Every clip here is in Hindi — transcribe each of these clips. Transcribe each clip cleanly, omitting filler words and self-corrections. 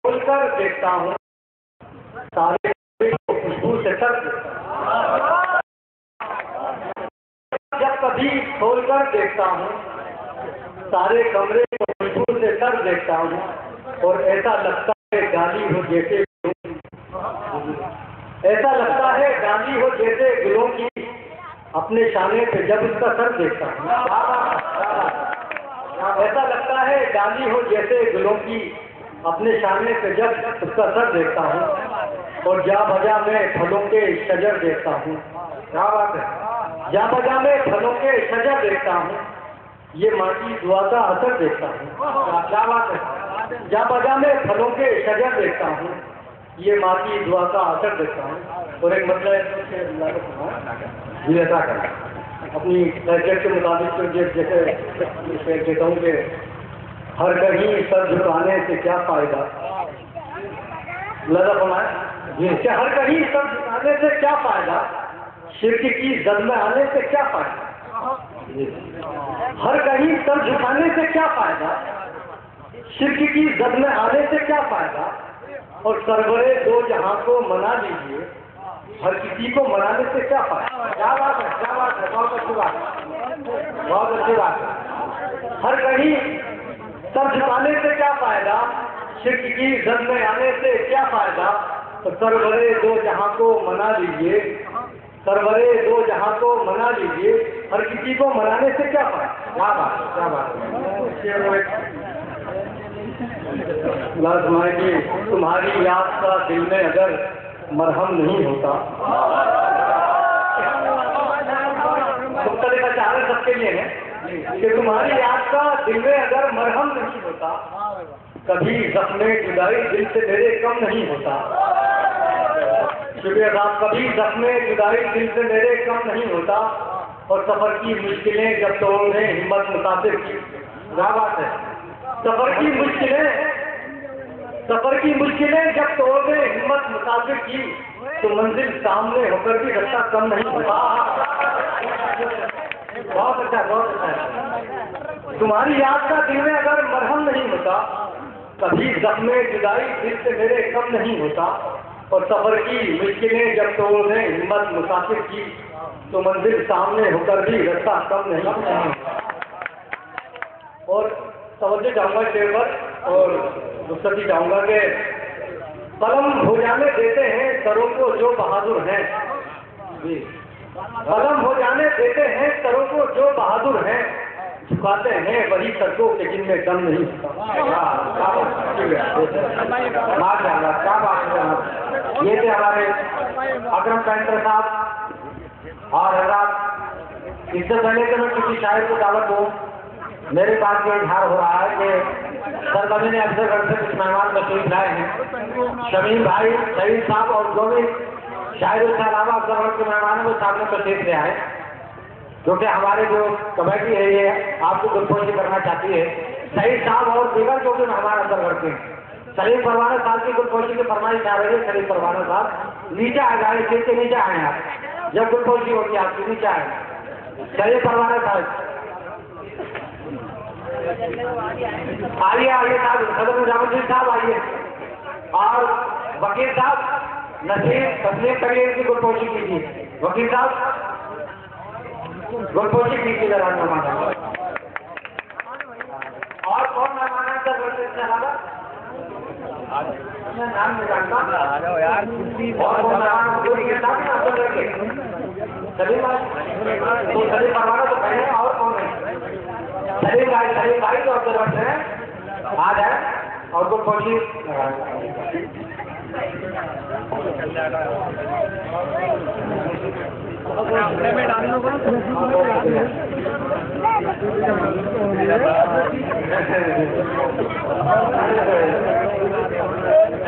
खोलकर देखता हूँ सारे को खुशबू से तर देता। जब कभी खोलकर देखता हूँ सारे कमरे को खुशबू से तर देखता हूँ और ऐसा लगता है गाली हो जैसे गाली हो जैसे गुलों की अपने शाने पे जब उसका सर देखता हूँ। ऐसा लगता है गाली हो जैसे गुलों की अपने शाने पे जब उसका सर देखता हूँ और जा बजा में फलों के शजर देखता हूँ। क्या बात है। जा बजा में फलों के शजर देखता हूँ ये माँ की दुआ का असर देखता हूँ। क्या बात है। जा बजा में फलों के शजर देखता हूँ ये माँ की दुआ का असर देखता हूँ। और एक मतलब अपनी हैसियत के मुताबिक जैसे कहता हूँ कि हर कहीं सर झुकाने से क्या फायदा। लगा फरमाए हर कहीं सर झुकाने से क्या फायदा, शिर्क की जद में आने से क्या फायदा। हर कहीं सर झुकाने से क्या फायदा, शिर्क की जद में आने से क्या फायदा। और सरवरे दो जहां को मना लीजिए हर किसी को मनाने से क्या फायदा। क्या बात है, क्या बात है, बहुत अच्छी बात है, बहुत अच्छी बात है। हर कहीं सर झुकाने से क्या फायदा, शिर्क की जद में आने से क्या फायदा। तो सरवरे दो जहां को मना लीजिए, सरवरे दो जहां को मना लीजिए हर किसी को मनाने से क्या फायदा। क्या बात है, क्या बात है। तुम्हारी याद का दिल में अगर मरहम नहीं होता, मुख्तलिफ अशार सबके लिए है कि तुम्हारी याद का दिल में अगर मरहम नहीं होता, कभी ज़ख्मे जुदाई दिल से मेरे कम नहीं होता। शुक्रिया साहब। कभी ज़ख्मे जुदाई दिल से मेरे कम नहीं होता और सफर की मुश्किलें जब तोड़ने हिम्मत मुतासिर की। क्या बात है। सफर की मुश्किलें जब तोड़ने हिम्मत मुतासिर की तो मंजिल सामने होकर भी रास्ता कम नहीं होता। बहुत अच्छा, बहुत अच्छा। तुम्हारी याद का दिल में अगर मरहम नहीं होता, कभी ज़ख्मे जुदाई दिल से मेरे कम नहीं होता और सफर की मुश्किलें जब तोड़ने हिम्मत मुतासिर की तो मंजिल सामने होकर भी रास्ता कम नहीं होता। और तवज्जो चाहूँगा शेर पर और रुखसती चाहूँगा कि कलम हो जाने देते हैं सरों को जो बहादुर हैं। कलम हो जाने देते हैं सरों को जो बहादुर हैं, झुकाते हैं वही सड़कों के जिनमें दम नहीं होता। क्या बात है। ये थे हमारे अकरम पेंटर साहब। और हजरात, इससे पहले कि मैं किसी शायर को दावत दूँ, मेरे पास ये इजहार हो रहा है कि सरकमी ने अफजलगढ़ से कुछ मेहमान तशरीफ लाए हैं। शमीम भाई, शहीद साहब और जो भी शायर के अलावा अफजलगढ़ के मेहमान हैं वो सामने तशरीफ ले आए, क्योंकि हमारे जो कमेटी है ये आपको गुलपोशी करना चाहती है। शहीद साहब और दीगर जो भी मेहमान अफजलगढ़ के शरीफ परवाना साहब की गुलपोशी की फरमाइश आ रही है। शरीफ परवाना साहब नीचे आ जाए, सीट के नीचे आए आप, जब गुलपोशी होगी आपकी नीचे आए। शरीफ परवाना साहब आइए, आइए साहब, सदर निजामुद्दीन साहब आइए। और वकील साहब तस्लीम करिए, की गुलपोशी कीजिए। वकील साहब गुलपोशी कीजिए जरा मेहमान। और कौन मेहमान है सर इसके अलावा? मैं नाम नहीं जानता। और कौन मेहमान सलीम भाई, तो सलीम परवाना तो पहले, और कौन है? सलीम भाई तो अफजलगढ़ से आ जाए और कुछ कोशिश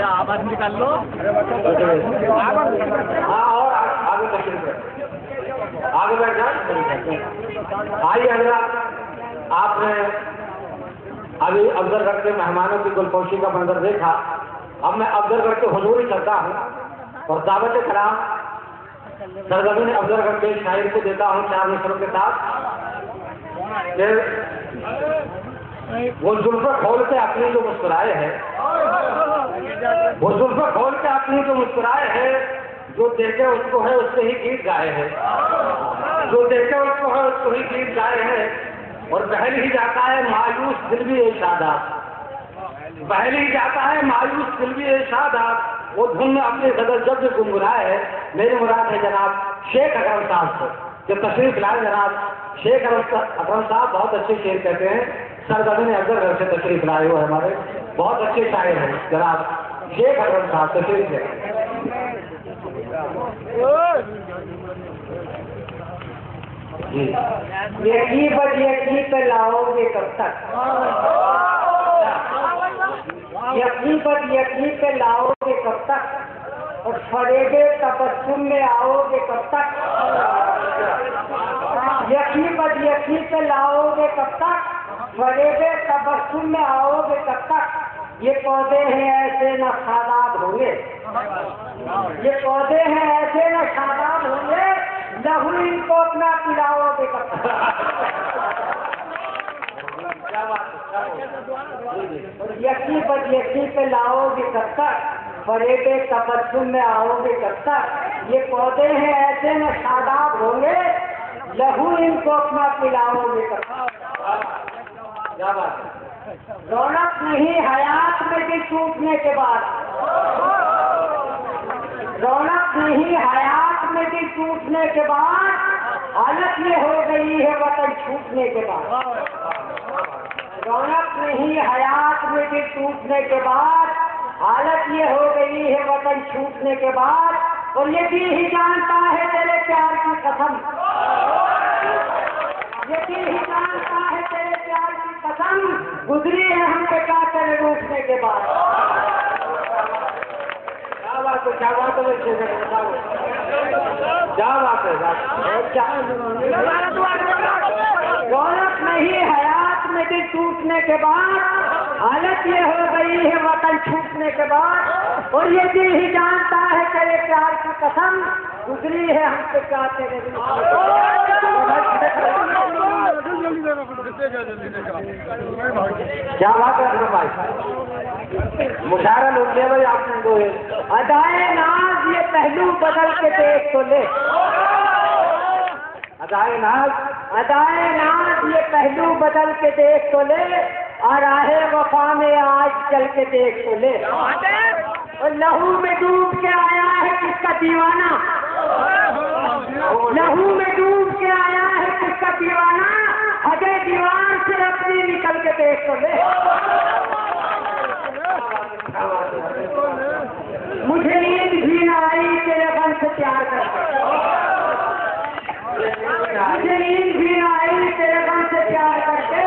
आवाज निकाल लो। हाँ, और आगे आगे बैठ जाए। आइए हजरात, आपने अभी अफजलगढ़ के मेहमानों की गुलपोशी का मंजर देखा। अब मैं अफजलगढ़ के हुजूर ही करता हूँ और दावत कलाम सरजमीन अफजलगढ़ के शायर को देता हूँ 4 मिसरों के साथ। वो जुल्फ़ खोल के अपनी जो मुस्कुराए हैं वो जुल्फ़ खोल के अपनी तो मुस्कुराए हैं, जो देखे उसको है उससे ही गीत गाए हैं, जो देखे उसको है उसको ही गीत गाए हैं। और बहल ही जाता है मायूस दिल भी इरशादात, बहल ही जाता है मायूस दिल भी इरशादात। वो धुन में अपने सदर जब भी गुनगुनाए है। मेरी मुराद है जनाब शेख अकरम साहब से, जो तशरीफ लाए जनाब शेख अकरम साहब बहुत अच्छे शेर कहते हैं। सरजमीन अफजलगढ़ से तशरीफ लाए हुए हमारे बहुत अच्छे शायर हैं जनाब शेख अकरम साहब तशरीफ लाए। यकी बद यकी पे लाओगे कब तक, यकी बद यकी पे लाओगे कब तक, और फरेबे तबस्सुम में आओगे कब तक। यकी बद यकी पे लाओगे कब तक, फरेबे तबस्सुम में आओगे कब तक। ये पौधे हैं ऐसे न शादाब होंगे, ये पौधे हैं ऐसे न शादाब होंगे, लहू इनको अपना पिलाओगे कब तक। यकी बद यकी पे लाओगे कब तक, फरेबे तबस्सुम में आओगे कब तक। ये पौधे हैं ऐसे न शादाब होंगे, लहू इनको अपना पिलाओगे कब तक। क्या बात है। रौनक नहीं हयात में दिल टूटने के बाद, रौनक नहीं हयात में दिल टूटने के बाद, हालत ये हो गई है वतन छूटने के बाद। रौनक नहीं हयात में दिल टूटने के बाद, हालत ये हो गई है वतन छूटने के बाद। और ये दिल ही जानता है तेरे प्यार की कसम, ये दिल ही जानता है तेरे प्यार की कसम, गुजरी है हम पे का तेरे रूठने के बाद। क्या बात है, क्या बात है, क्या बात है। रौनक नहीं हयात में दिल टूटने के बाद, हालत ये हो गई है वतन छूटने के बाद। और ये दिल ही जानता है तेरे प्यार की कसम, गुजरी है हमसे क्या तेरे क्या बात है भाई, मुशायरा लोग ले भाई आपने दो अदाए नाज ये पहलू बदल के देख तो ले, अदाए नाज, अदाए नाज ये पहलू बदल के देख तो ले, और राहे वफा में आज चल के देख तो ले। और लहू में डूब के आया है किसका दीवाना, लहू में डूब के आया है किसका दीवाना, अजय दीवार से अपनी निकल के देख तो ले। मुझे नींद भी न आई तेरे बन से प्यार करके, मुझे नींद भी न आई तेरे बन से प्यार करके,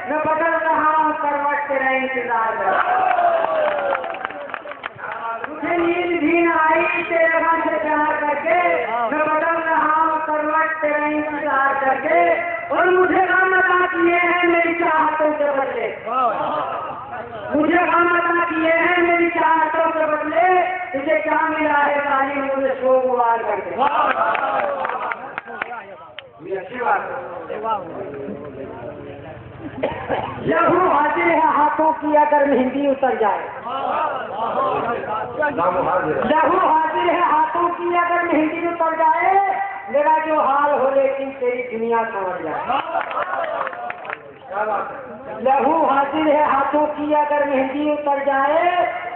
मैं बदल रहा हूँ करवट तेरा इंतजार कर। मुझे नींद भी न आई तेरे बन से प्यार करके, मैं बदल रहा हूँ करवट तेरा इंतजार करके। और मुझे गम अता किए हैं मेरी चाहतों के बदले, मुझे गम अता किए हैं मेरी चाहतों के बदले, तुझे क्या मिला है सारी मुझे शोगवार करके। ये अच्छी बात है। लहू हाजिर है हाथों की अगर मेहंदी उतर जाए, लहू हाजिर है हाथों की अगर मेहंदी उतर जाए, मेरा जो हाल हो लेकिन तेरी दुनिया समझ जाए। लहू हाजिर है हाथों की अगर मेहंदी उतर जाए,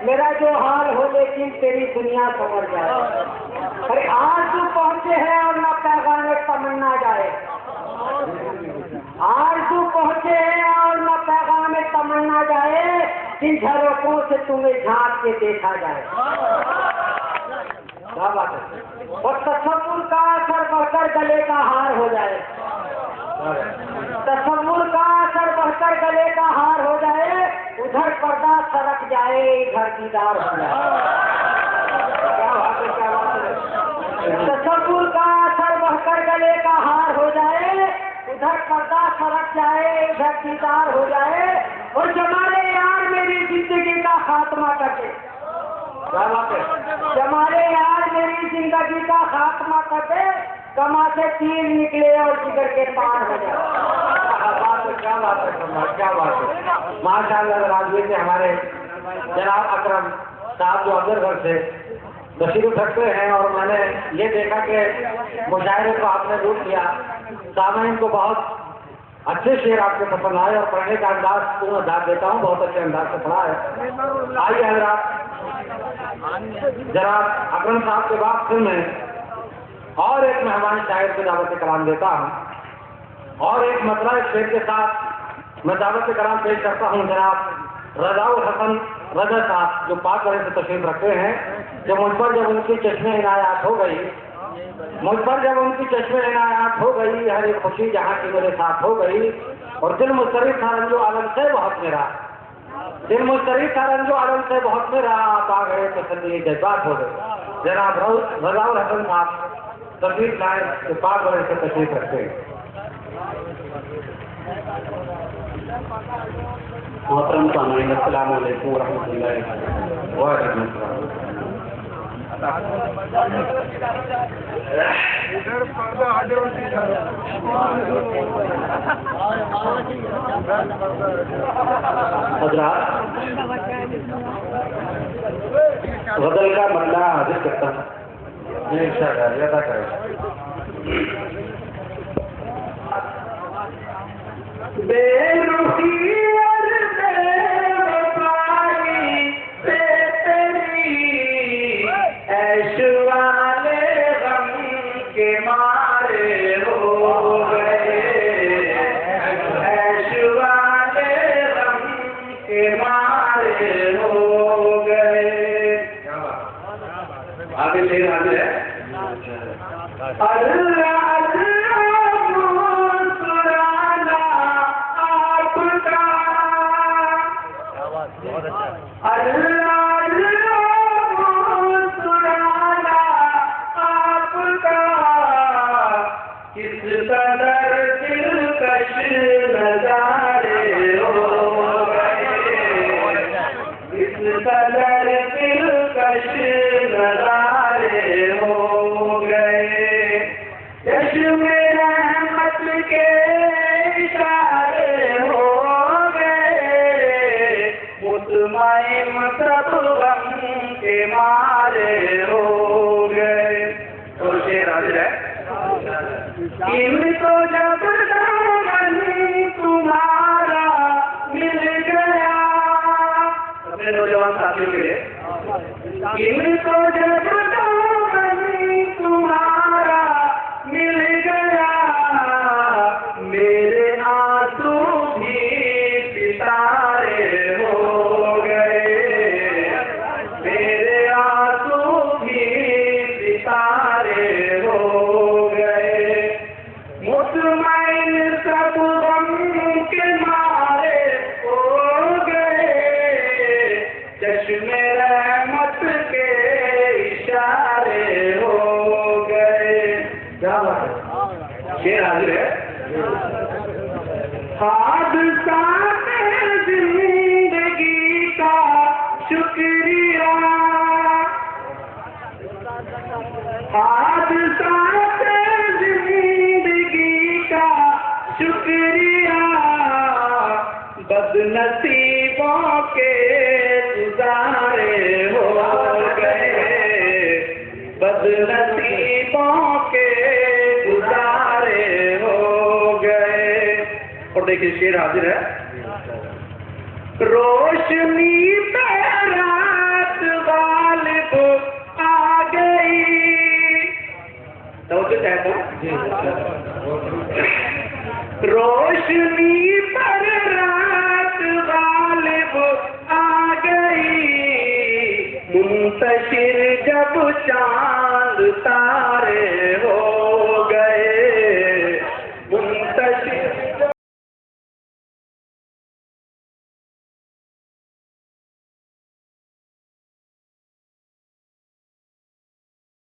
मेरा जो हाल हो लेकिन तेरी दुनिया समझ जाए। अरे आज तू पहुंचे है और न पैगाम तमन्ना जाए, आज तू पहुंचे है और न पैगाम तमन्ना जाए, इन झरोकों से तुम्हें झांक के देखा जाए। क्या बात है। और तसव्वुर का असर बढ़कर गले का हार हो जाए, तसव्वुर का असर बढ़कर गले का हार हो जाए, उधर पर्दा सरक जाए इधर दीदार हो जाए। क्या बात है, क्या बात है। तसव्वुर का असर बढ़कर गले का हार हो जाए, उधर पर्दा सरक जाए इधर दीदार हो जाए। और जमाले यार मेरी जिंदगी का खात्मा करके, क्या बात है। जमाले यार मेरी जिंदगी का खात्मा करके, कमा से तीर निकले और जिगर के पार हो जाए। क्या बात है, क्या बात है। माशाअल्लाह राजवीर से हमारे जनाब अकरम साहब जो अफजल घर से तशरीफ रखते हैं, और मैंने ये देखा कि मुशायरे को आपने लूट लिया। सामईन को बहुत अच्छे शेर आपके पसंद आए और पढ़ने का अंदाज को मैं दाद देता हूँ, बहुत अच्छे अंदाज से पढ़ा है। आइए हजरात, जनाब अकरम साहब के बाद फिर मैं और एक मेहमान शायर को दावत कलाम देता हूँ, और एक मतला शेर के साथ मैं दावत कलाम पेश करता हूँ। जनाब रज़ाउल हसन रज़ा साहब जो पाक वजह से तशरीफ रखते हैं, जो मुझ पर जब उनकी चश्मे इनायात हो गई, मुझ पर जब उनकी चश्मे इनायात हो गई, हर एक खुशी जहाँ की मेरे साथ हो गई, और दिल मुस्तरिफ था रंजो आलम से बहुत मेरा, दिल मुस्तरिफ था रंजो आलम से बहुत मेरा, आप आ गए तसल्ली जज्बात हो गए। जनाब रज़ाउल हसन साहब तशरीफ लाए जो पाक वजह से तशरीफ रखते हैं। मोहतरम सामईन, अस्सलाम वालेकुम रहमतुल्लाहि व बरकातहू। गजल का मरना हाजिर करता हूँ, ये इंशाअल्लाह अदा करें। बेरुखी और बेवफाई से तेरी ऐश वाले गम के मारे हो गए, ऐश वाले गम के मारे हो गए। आगे शेर आगे है, अल्लाह किस कदर दिलकश नजारे हो गए, किस कदर दिलकश नजारे हो गए। चश्मे रहमत के इशारे हो गए, मुतमईन सब गम के मारे हो गए। तो शेर हाजिर है, इनको जब दामन तुम्हारा मिल गया, अपने नौजवान साथियों के लिए, इनको जब दामन तुम्हारा मिल गया, मेरे आंसू भी सितारे हो गए, मेरे आंसू भी सितारे हो गए। मुतमईन सब गम के मारे हो गए, चश्मे रहमत के इशारे हो गए। क्या बात है, शेर हाजिर है। हादसा जिंदगी का शुक्रिया, हादसा शुक्रिया, बदनसीबों के गुजारे हो गए, बदनसीबों के गुजारे हो गए। और देखिए शेर हाजिर है, रोशनी पे रात गालिब आ गई, तो चाहता रोशनी पर रात गालिब आ गई, मुंतशिर जब चांद तारे